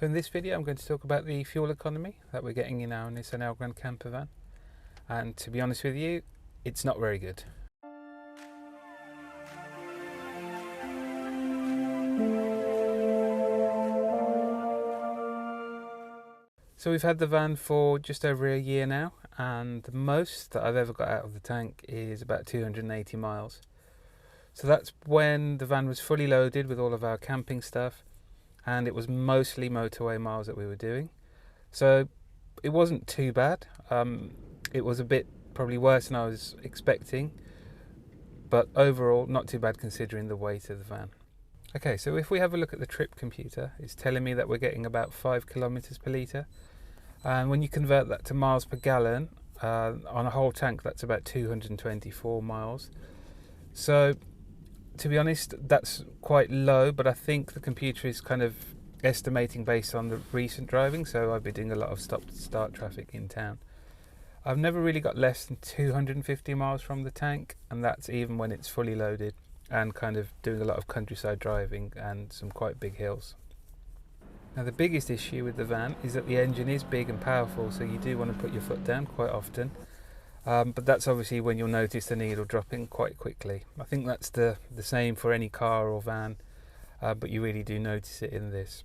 So in this video I'm going to talk about the fuel economy that we're getting in our Nissan Elgrand campervan, and to be honest with you, it's not very good. So we've had the van for just over a year now, and the most that I've ever got out of the tank is about 280 miles. So that's when the van was fully loaded with all of our camping stuff, and it was mostly motorway miles that we were doing. So it wasn't too bad. It was a bit probably worse than I was expecting, but overall not too bad considering the weight of the van. Okay, so if we have a look at the trip computer, it's telling me that we're getting about 5 kilometers per litre. And when you convert that to miles per gallon, on a whole tank, that's about 224 miles. So to be honest, that's quite low, but I think the computer is kind of estimating based on the recent driving, so I've been doing a lot of stop-start traffic in town. I've never really got less than 250 miles from the tank, and that's even when it's fully loaded and kind of doing a lot of countryside driving and some quite big hills. Now the biggest issue with the van is that the engine is big and powerful, so you do want to put your foot down quite often. But that's obviously when you'll notice the needle dropping quite quickly. I think that's the same for any car or van, but you really do notice it in this.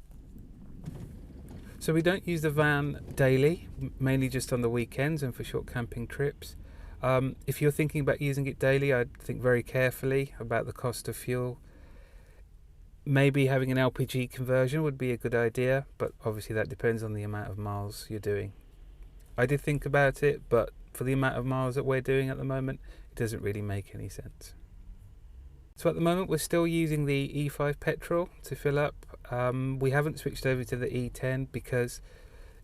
So we don't use the van daily, mainly just on the weekends and for short camping trips. If you're thinking about using it daily, I'd think very carefully about the cost of fuel. Maybe having an LPG conversion would be a good idea, but obviously that depends on the amount of miles you're doing. I did think about it, but for the amount of miles that we're doing at the moment, it doesn't really make any sense. So at the moment we're still using the E5 petrol to fill up. We haven't switched over to the E10 because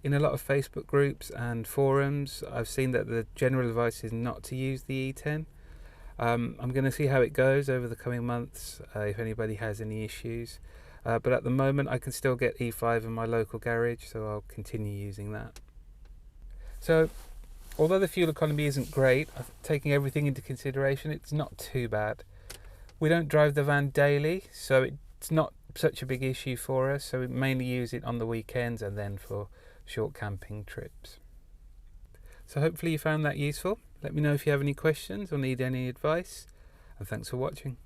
in a lot of Facebook groups and forums I've seen that the general advice is not to use the E10. I'm going to see how it goes over the coming months, if anybody has any issues. But at the moment I can still get E5 in my local garage, so I'll continue using that. So although the fuel economy isn't great, taking everything into consideration, it's not too bad. We don't drive the van daily, so it's not such a big issue for us, so we mainly use it on the weekends and then for short camping trips. So hopefully you found that useful. Let me know if you have any questions or need any advice, and thanks for watching.